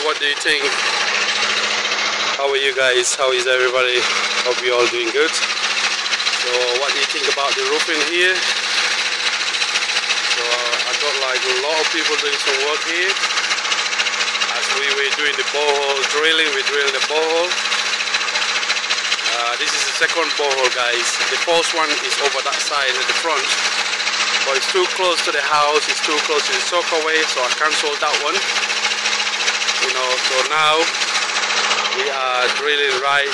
what do you think? How are you guys? How is everybody? Hope you all doing good. So what do you think about the roofing here? So I got like a lot of people doing some work here. As we were doing the borehole drilling, we're drilling the borehole. This is the second borehole, guys. The first one is over that side at the front, but it's too close to the house, it's too close to the soakaway, so I cancelled that one. You know, so now we are drilling right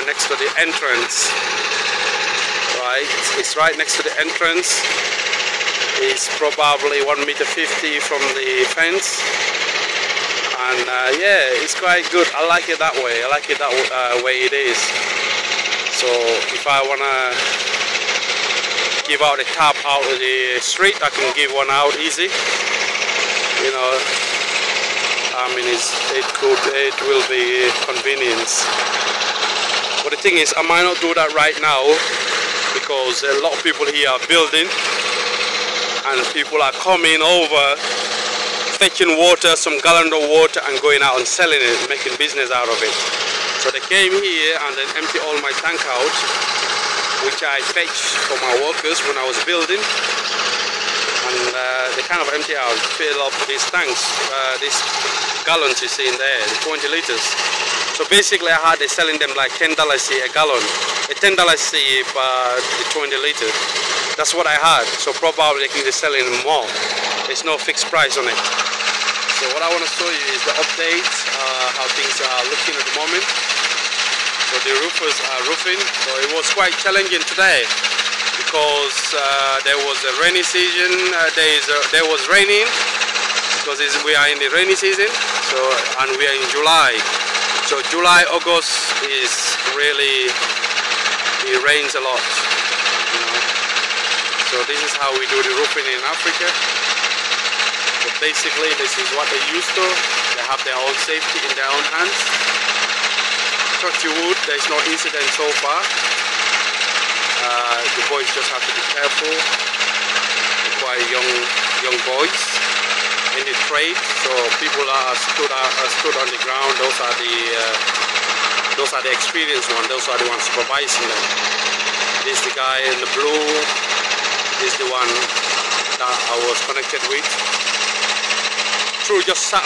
next to the entrance. Right, it's right next to the entrance. It's probably 1.50 meters from the fence, and yeah, it's quite good. I like it that way. I like it that way it is. So if I wanna give out a tap out of the street, I can give one out easy. You know, I mean, it will be convenience. But the thing is, I might not do that right now because a lot of people here are building, and people are coming over, fetching water, some gallon of water, and going out and selling it, making business out of it. So they came here and then empty all my tank out, which I fetched for my workers when I was building. And they kind of empty out, fill up these tanks, these gallons you see in there, the 20 liters. So basically I had they selling them like $10 a gallon, a $10 the 20 liters. That's what I had. So probably they can be selling more. There's no fixed price on it. So what I want to show you is the update, how things are looking at the moment. So the roofers are roofing. So it was quite challenging today because there was a rainy season. There was raining because we are in the rainy season. So and we are in July. So July, August is really, it rains a lot. You know. So this is how we do the roofing in Africa. So basically this is what they used to. They have their own safety in their own hands. Touch wood, there's no incident so far. The boys just have to be careful. They're quite young boys in the trade. So people are stood on the ground. Those are the experienced ones. Those are the ones supervising them. This is the guy in the blue. This is the one that I was connected with. True, we just sat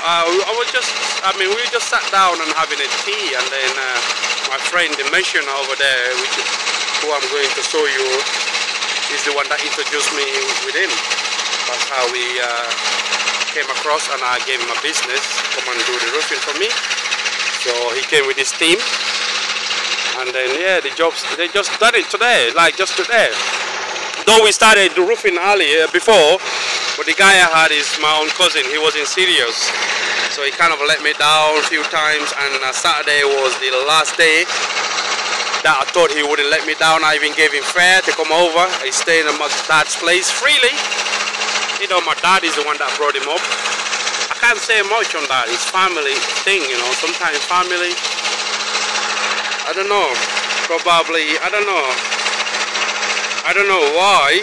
down and having a tea, and then my friend, the missioner over there, who I'm going to show you, is the one that introduced me with him. That's how we came across, and I gave him a business, come and do the roofing for me. So he came with his team, and then yeah, they just done it today, like just today. Though we started the roofing earlier before, but the guy I had is my own cousin. He was in Sirius, so he kind of let me down a few times, and Saturday was the last day that I thought he wouldn't let me down. I even gave him fare to come over. He stayed in my dad's place freely. You know, my dad is the one that brought him up. I can't say much on that. It's family thing, you know. Sometimes family, I don't know, probably, I don't know why.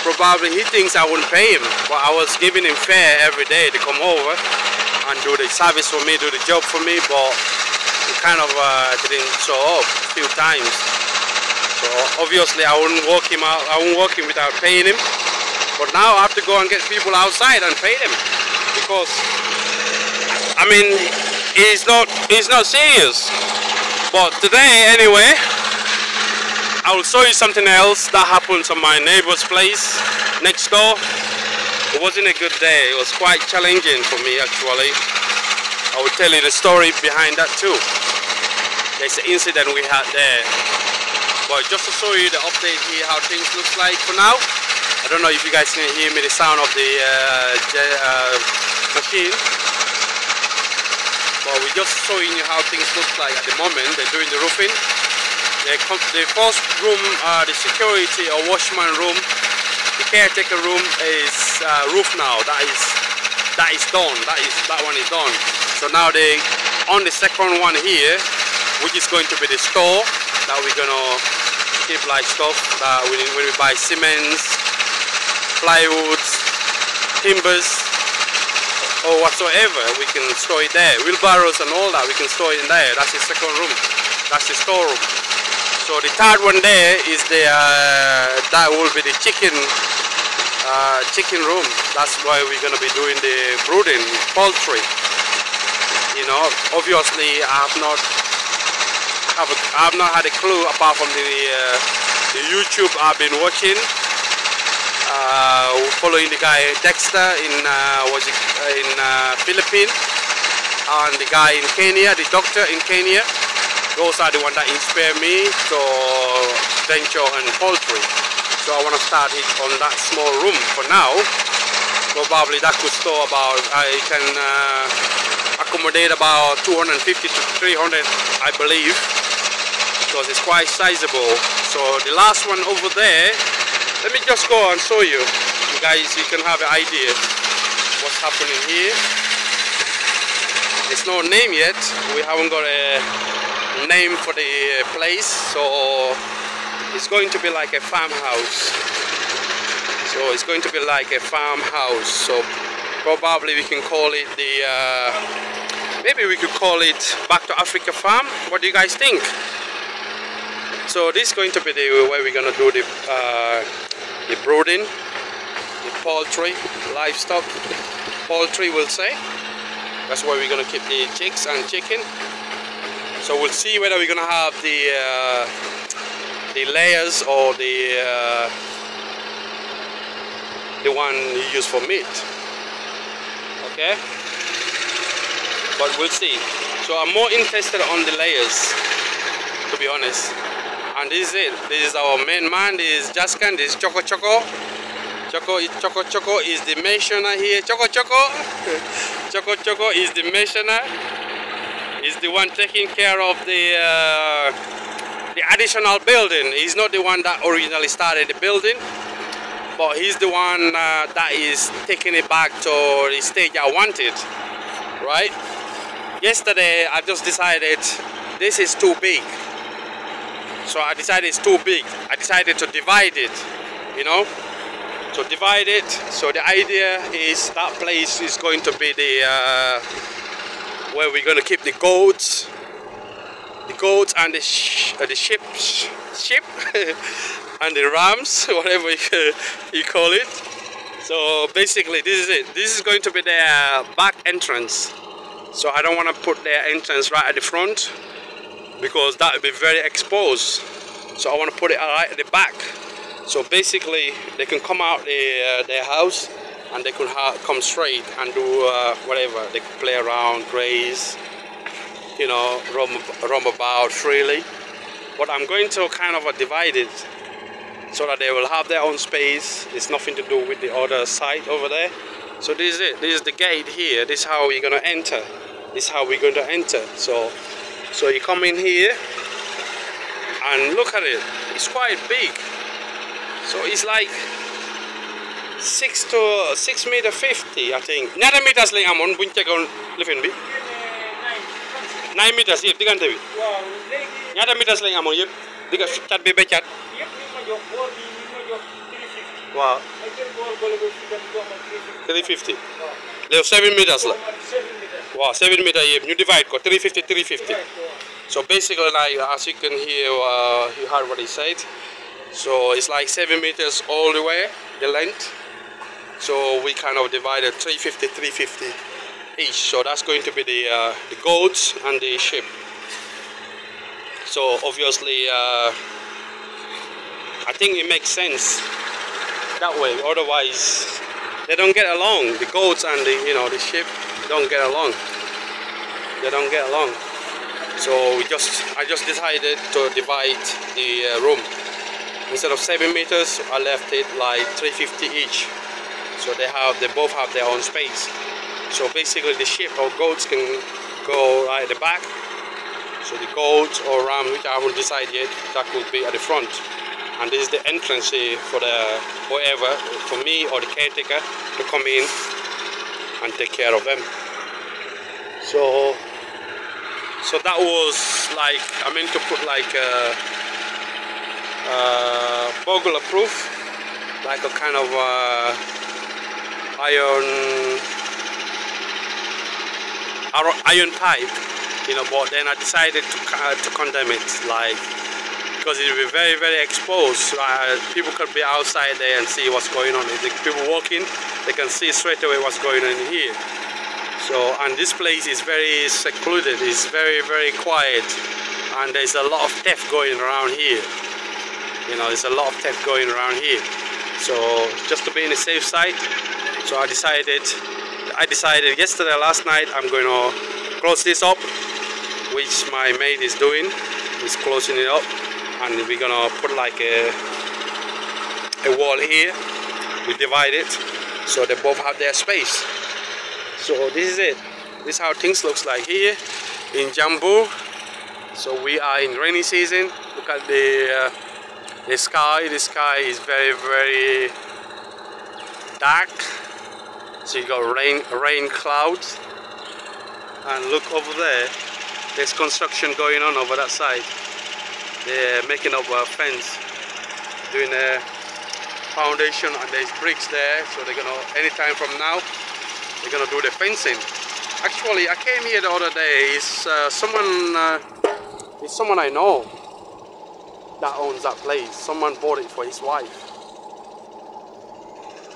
Probably he thinks I wouldn't pay him, but I was giving him fare every day to come over and do the service for me, do the job for me, but he kind of didn't show up a few times. So obviously I wouldn't walk him out. I wouldn't walk him without paying him. But now I have to go and get people outside and pay them because I mean he's not serious. But today anyway, I will show you something else that happened on my neighbor's place next door. It wasn't a good day. It was quite challenging for me actually. I will tell you the story behind that too. There's an incident we had there. But just to show you the update here, how things look like for now. I don't know if you guys can hear me, the sound of the machine. But we're just showing you how things look like at the moment. They're doing the roofing. The first room, the security or washman room, the caretaker room is roof now. That is done. That one is done. So now they on the second one here, which is going to be the store that we're gonna keep like stuff that when we buy cements, plywoods, timbers, or whatsoever, we can store it there. Wheelbarrows and all that, we can store it in there. That's the second room. That's the storeroom. So the third one there is the that will be the chicken room. That's why we're gonna be doing the brooding poultry. You know, obviously I have not had a clue apart from the YouTube I've been watching. Following the guy Dexter in Philippines, and the guy in Kenya, the doctor in Kenya. Those are the ones that inspire me to venture in poultry. So I want to start it on that small room for now. Probably that could store about, I can accommodate about 250 to 300, I believe, because it's quite sizable. So the last one over there, let me just go and show you. You guys, you can have an idea what's happening here. There's no name yet. We haven't got a name for the place, so it's going to be like a farmhouse. So it's going to be like a farmhouse. So probably we can call it the maybe we could call it Back to Africa Farm. What do you guys think? So this is going to be the way we're gonna do the brooding, the poultry, livestock, poultry we'll say. That's where we're gonna keep the chicks and chicken. So we'll see whether we're gonna have the layers or the one you use for meat. Okay, but we'll see. So I'm more interested on the layers, to be honest. And this is it. This is our main man. This is Jaskan. This is Choco Choco. Choco is the missioner here. Choco is the missioner. He's the one taking care of the additional building. He's not the one that originally started the building, but he's the one that is taking it back to the stage I wanted, right? Yesterday I just decided this is too big. So I decided it's too big. I decided to divide it, you know. So divide it. So the idea is that place is going to be the where we're going to keep the goats and the sheep and the rams, whatever you call it. So basically this is it. This is going to be their back entrance. So I don't want to put their entrance right at the front, because that would be very exposed. So I want to put it right at the back. So basically they can come out their house and they could come straight and do whatever. They could play around, graze, you know, roam about freely. But I'm going to kind of divide it so that they will have their own space. It's nothing to do with the other side over there. So this is it. This is the gate here. This is how we're going to enter. This is how we're going to enter. So you come in here and look at it. It's quite big. So it's like 6 to 6 meter 50, I think. Ñaata meters lañ amoon buñ tegoon lifin bi? 9 meters yëpp diggante bi. Ñaata meters lañ amoon yëpp digga cat bi ba cat. Waaw. 350. Léegi 7 meters la. Wow, 7 meters yëpp ñu divide ko 350. So basically, like, as you can hear, you heard what he said. So it's like 7 meters all the way, the length. So we kind of divided 350 each. So that's going to be the goats and the sheep. So obviously, I think it makes sense that way. Otherwise, they don't get along. The goats and the sheep don't get along. They don't get along. So I just decided to divide the room. Instead of 7 meters, I left it like 350 each. So they both have their own space. So basically the sheep or goats can go right at the back. So the goats or ram, which I haven't decided yet, that will be at the front. And this is the entrance here for the whoever, for me or the caretaker, to come in and take care of them. So that was like, I meant to put like burglar proof, like a kind of iron iron pipe, you know, but then I decided to condemn it, like, because it will be very, very exposed. People could be outside there and see what's going on. If the people walking, they can see straight away what's going on in here. So, and this place is very secluded, it's very, very quiet, and there's a lot of theft going around here. You know, there's a lot of theft going around here. So, just to be in a safe side, so I decided yesterday, last night, I'm going to close this up, which my mate is doing. He's closing it up, and we're going to put like a wall here. We divide it, so they both have their space. So this is it. This is how things looks like here in Jambur. So we are in rainy season. Look at the sky. The sky is very, very dark. So you got rain clouds. And look over there. There's construction going on over that side. They're making up a fence, doing a foundation, and there's bricks there. So they're gonna, anytime from now, they're gonna do the fencing. Actually, I came here the other day. It's someone I know that owns that place. Someone bought it for his wife.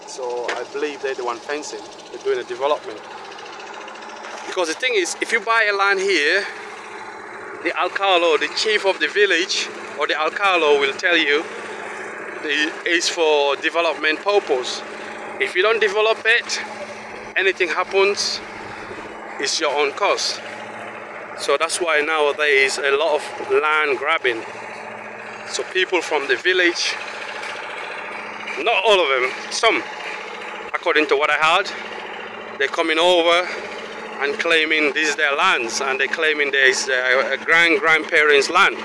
So I believe they're the one fencing. They're doing a development. Because the thing is, if you buy a land here, the alcalde, the chief of the village, or the alcalde will tell you it's for development purpose. If you don't develop it, anything happens, it's your own cost. So that's why nowadays a lot of land grabbing. So people from the village, not all of them, some, according to what I heard, they're coming over and claiming this is their lands, and they're claiming there's a grandparents' land.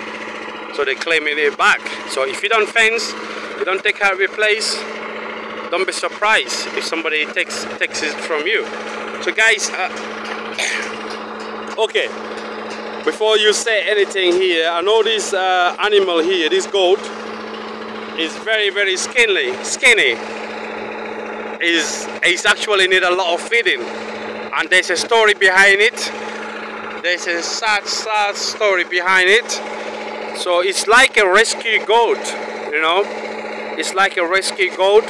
So they're claiming it back. So if you don't fence, you don't take care of your place, don't be surprised if somebody takes it from you. So guys, okay, before you say anything here, I know this animal here, this goat, is very, very skinny. It's actually need a lot of feeding, and there's a story behind it. There's a sad story behind it. So it's like a rescue goat, you know. It's like a rescue goat.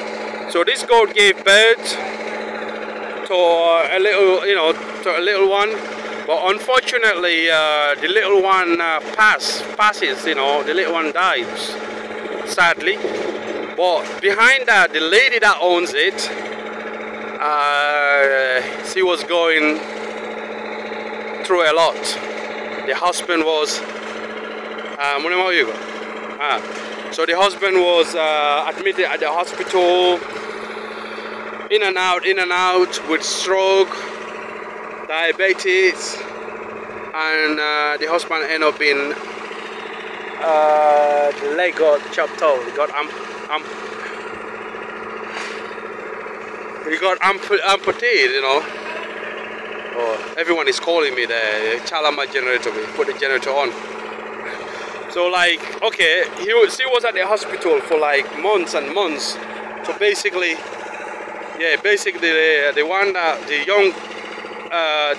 So this goat gave birth to a little one, but unfortunately the little one passes, you know, the little one dies, sadly. But behind that, the lady that owns it, she was going through a lot. The husband was so the husband was admitted at the hospital, in and out with stroke, diabetes, and the husband ended up being the leg got chopped off. He got amputated, you know. Oh, everyone is calling me there. Chala my generator, put the generator on. So like, okay, she was at the hospital for like months and months. So basically, yeah,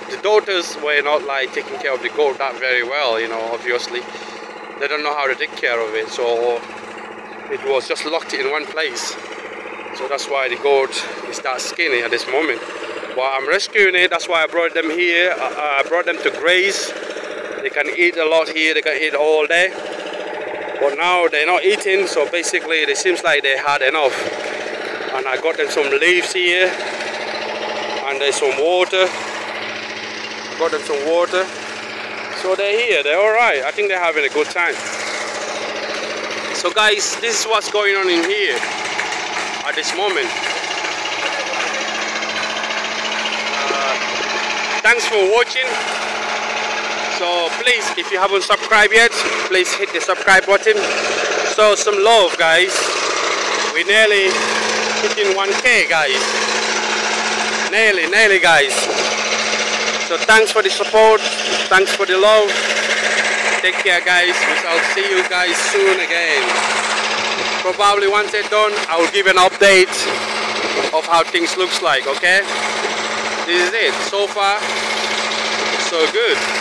the daughters were not like taking care of the goat that very well, you know, obviously. They don't know how to take care of it, so it was just locked in one place. So that's why the goat is that skinny at this moment. But I'm rescuing it, that's why I brought them here. I brought them to graze. They can eat a lot here, they can eat all day. But now they're not eating, so basically it seems like they had enough. And I got them some leaves here, and there's some water. I got them some water. So they're here, they're alright. I think they're having a good time. So guys, this is what's going on in here at this moment. Thanks for watching. So please, if you haven't subscribed yet, please hit the subscribe button. So some love, guys. We're nearly hitting 1K, guys. Nearly, guys. So thanks for the support. Thanks for the love. Take care, guys. We shall see you guys soon again. Probably once they're done, I will give an update of how things looks like, okay? This is it. So far, so good.